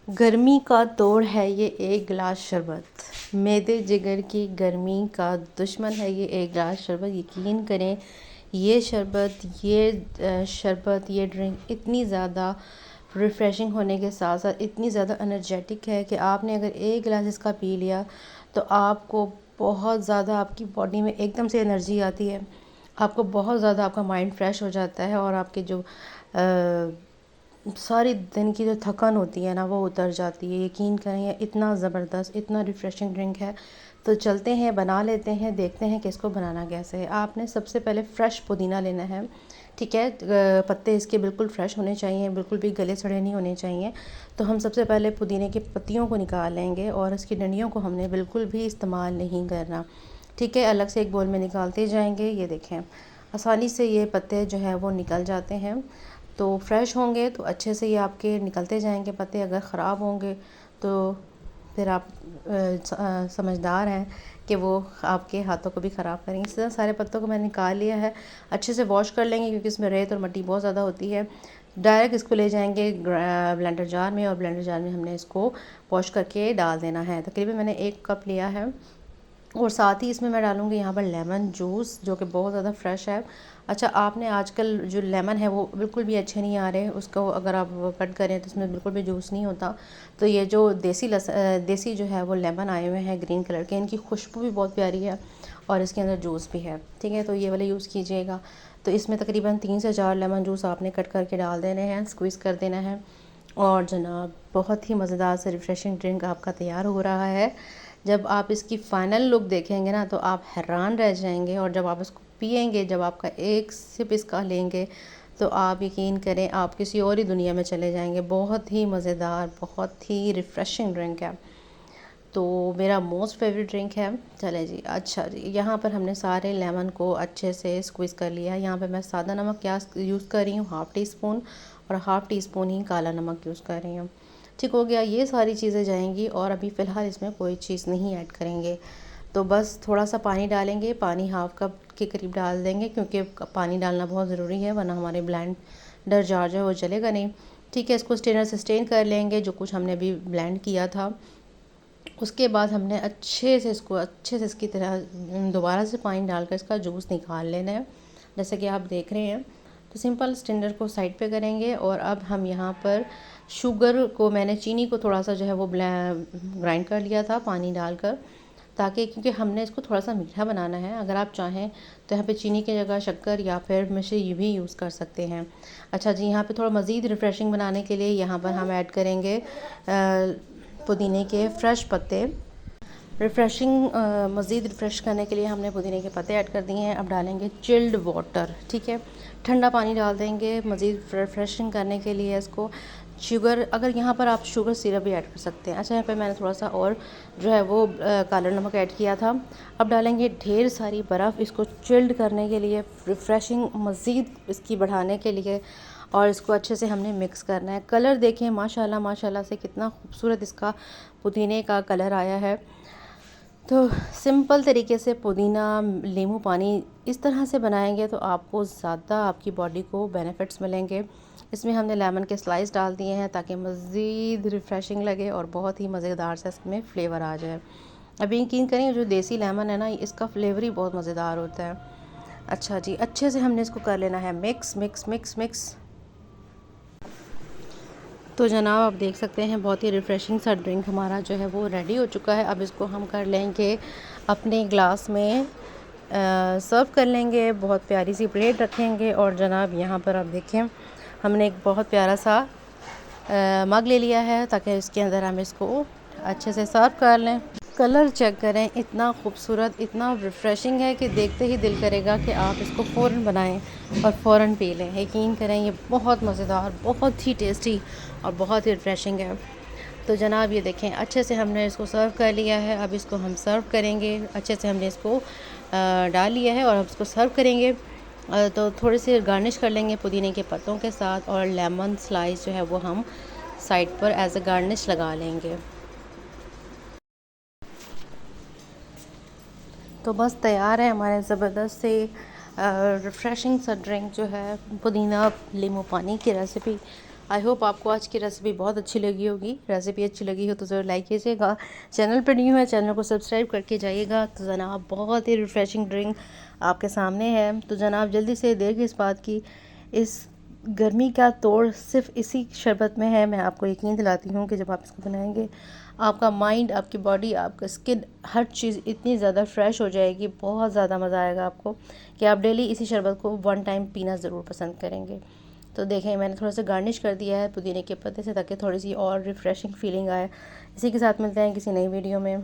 गर्मी का तोड़ है ये एक गिलास शरबत, मैदे जिगर की गर्मी का दुश्मन है ये एक गिलास शरबत। यकीन करें ये शरबत ये ड्रिंक इतनी ज़्यादा रिफ़्रेशिंग होने के साथ साथ इतनी ज़्यादा एनर्जेटिक है कि आपने अगर एक गिलास इसका पी लिया तो आपको बहुत ज़्यादा आपकी बॉडी में एकदम से एनर्जी आती है। आपको बहुत ज़्यादा आपका माइंड फ्रेश हो जाता है और आपके जो सारी दिन की जो थकान होती है ना वो उतर जाती है। यकीन करें ये इतना ज़बरदस्त इतना रिफ़्रेशिंग ड्रिंक है। तो चलते हैं बना लेते हैं, देखते हैं कि इसको बनाना कैसे है। आपने सबसे पहले फ़्रेश पुदीना लेना है, ठीक है। पत्ते इसके बिल्कुल फ़्रेश होने चाहिए, बिल्कुल भी गले सड़े नहीं होने चाहिए। तो हम सबसे पहले पुदीने की पत्तियों को निकाल लेंगे और इसकी डंडियों को हमने बिल्कुल भी इस्तेमाल नहीं करना, ठीक है। अलग से एक बोल में निकालते जाएंगे। ये देखें आसानी से ये पत्ते जो है वो निकल जाते हैं। तो फ्रेश होंगे तो अच्छे से ये आपके निकलते जाएंगे पत्ते। अगर ख़राब होंगे तो फिर आप समझदार हैं कि वो आपके हाथों को भी ख़राब करेंगे। इस तरह सारे पत्तों को मैंने निकाल लिया है। अच्छे से वॉश कर लेंगे क्योंकि इसमें रेत और मिट्टी बहुत ज़्यादा होती है। डायरेक्ट इसको ले जाएंगे ब्लेंडर जार में और ब्लेंडर जार में हमने इसको वॉश करके डाल देना है। तकरीबन मैंने 1 कप लिया है और साथ ही इसमें मैं डालूँगी यहाँ पर लेमन जूस जो कि बहुत ज़्यादा फ्रेश है। अच्छा, आपने आजकल जो लेमन है वो बिल्कुल भी अच्छे नहीं आ रहे, उसको अगर आप कट करें तो इसमें बिल्कुल भी जूस नहीं होता। तो ये जो देसी जो है वो लेमन आए हुए हैं ग्रीन कलर के, इनकी खुशबू भी बहुत प्यारी है और इसके अंदर जूस भी है, ठीक है। तो ये वाले यूज़ कीजिएगा। तो इसमें तकरीबन 3 से 4 लेमन जूस आपने कट करके डाल देने हैं, स्क्वीज़ कर देना है और जनाब बहुत ही मज़ेदार से रिफ़्रेशिंग ड्रिंक आपका तैयार हो रहा है। जब आप इसकी फ़ाइनल लुक देखेंगे ना तो आप हैरान रह जाएंगे और जब आप इसको पिएंगे, जब आपका एक सिप इसका लेंगे तो आप यकीन करें आप किसी और ही दुनिया में चले जाएंगे। बहुत ही मज़ेदार, बहुत ही रिफ़्रेशिंग ड्रिंक है। तो मेरा मोस्ट फेवरेट ड्रिंक है। चले जी, अच्छा जी, यहाँ पर हमने सारे लेमन को अच्छे से स्क्वीज़ कर लिया है। यहाँ पर मैं सादा नमक क्या यूज़ कर रही हूँ, हाफ़ टी स्पून, और हाफ़ टी स्पून ही काला नमक यूज़ कर रही हूँ। ठीक हो गया, ये सारी चीज़ें जाएंगी और अभी फ़िलहाल इसमें कोई चीज़ नहीं ऐड करेंगे। तो बस थोड़ा सा पानी डालेंगे, पानी हाफ़ कप के करीब डाल देंगे क्योंकि पानी डालना बहुत ज़रूरी है वरना हमारे ब्लेंडर जार जो है वो चलेगा नहीं, ठीक है। इसको स्ट्रेनर से स्ट्रेन कर लेंगे जो कुछ हमने अभी ब्लेंड किया था। उसके बाद हमने अच्छे से इसकी तरह दोबारा से पानी डालकर इसका जूस निकाल लेना है जैसे कि आप देख रहे हैं। तो सिंपल स्टैंडर को साइड पे करेंगे और अब हम यहाँ पर शुगर को, मैंने चीनी को थोड़ा सा जो है वो ग्राइंड कर लिया था पानी डालकर, ताकि क्योंकि हमने इसको थोड़ा सा मीठा बनाना है। अगर आप चाहें तो यहाँ पे चीनी की जगह शक्कर या फिर मिश्री भी यूज़ कर सकते हैं। अच्छा जी, यहाँ पे थोड़ा मज़ीद रिफ़्रेशिंग बनाने के लिए यहाँ पर हम ऐड करेंगे पुदीने के फ्रेश पत्ते। रिफ़्रेशिंग मज़ीद रिफ़्रेश करने के लिए हमने पुदीने के पत्ते ऐड कर दिए हैं। अब डालेंगे चिल्ड वाटर, ठीक है, ठंडा पानी डाल देंगे मज़ीद रिफ़्रेशिंग करने के लिए इसको। शुगर, अगर यहाँ पर आप शुगर सिरप भी ऐड कर सकते हैं। अच्छा, यहाँ पे मैंने थोड़ा सा और जो है वो काला नमक ऐड किया था। अब डालेंगे ढेर सारी बर्फ़ इसको चिल्ड करने के लिए, रिफ़्रेशिंग मज़ीद इसकी बढ़ाने के लिए, और इसको अच्छे से हमने मिक्स करना है। कलर देखें माशाल्लाह माशाल्लाह से कितना खूबसूरत इसका पुदीने का कलर आया है। तो सिंपल तरीके से पुदीना नींबू पानी इस तरह से बनाएंगे तो आपको ज़्यादा आपकी बॉडी को बेनिफिट्स मिलेंगे। इसमें हमने लेमन के स्लाइस डाल दिए हैं ताकि मज़ीद रिफ़्रेशिंग लगे और बहुत ही मज़ेदार से इसमें फ़्लेवर आ जाए। अभी यकीन करें जो देसी लेमन है ना इसका फ्लेवर ही बहुत मज़ेदार होता है। अच्छा जी, अच्छे से हमने इसको कर लेना है मिक्स मिक्स मिक्स मिक्स। तो जनाब आप देख सकते हैं बहुत ही रिफ़्रेशिंग सा ड्रिंक हमारा जो है वो रेडी हो चुका है। अब इसको हम कर लेंगे अपने ग्लास में सर्व कर लेंगे। बहुत प्यारी सी प्लेट रखेंगे और जनाब यहाँ पर आप देखें हमने एक बहुत प्यारा सा मग ले लिया है ताकि इसके अंदर हम इसको अच्छे से सर्व कर लें। कलर चेक करें, इतना खूबसूरत, इतना रिफ़्रेशिंग है कि देखते ही दिल करेगा कि आप इसको फ़ौरन बनाएं और फ़ौरन पी लें। यकीन करें ये बहुत मज़ेदार, बहुत ही टेस्टी और बहुत ही रिफ़्रेशिंग है। तो जनाब ये देखें अच्छे से हमने इसको सर्व कर लिया है। अब इसको हम सर्व करेंगे। अच्छे से हमने इसको डाल लिया है और अब इसको सर्व करेंगे। तो थोड़ी सी गार्निश कर लेंगे पुदीने के पत्तों के साथ और लेमन स्लाइस जो है वो हम साइड पर एज अ गार्निश लगा लेंगे। तो बस तैयार है हमारे ज़बरदस्त से रिफ़्रेशिंग सा ड्रिंक जो है पुदीना नींबू पानी की रेसिपी। आई होप आपको आज की रेसिपी बहुत अच्छी लगी होगी। रेसिपी अच्छी लगी हो तो ज़रूर लाइक कीजिएगा। चैनल पर न्यू है, चैनल को सब्सक्राइब करके जाइएगा। तो जनाब बहुत ही रिफ़्रेशिंग ड्रिंक आपके सामने है। तो जनाब जल्दी से देर किस बात की, इस गर्मी का तोड़ सिर्फ इसी शरबत में है। मैं आपको यकीन दिलाती हूँ कि जब आप इसको बनाएंगे, आपका माइंड, आपकी बॉडी, आपका स्किन, हर चीज़ इतनी ज़्यादा फ्रेश हो जाएगी, बहुत ज़्यादा मज़ा आएगा आपको कि आप डेली इसी शरबत को वन टाइम पीना ज़रूर पसंद करेंगे। तो देखें, मैंने थोड़ा सा गार्निश कर दिया है पुदीने के पत्ते से, ताकि थोड़ी सी और रिफ़्रेशिंग फीलिंग आए। इसी के साथ मिलते हैं किसी नई वीडियो में।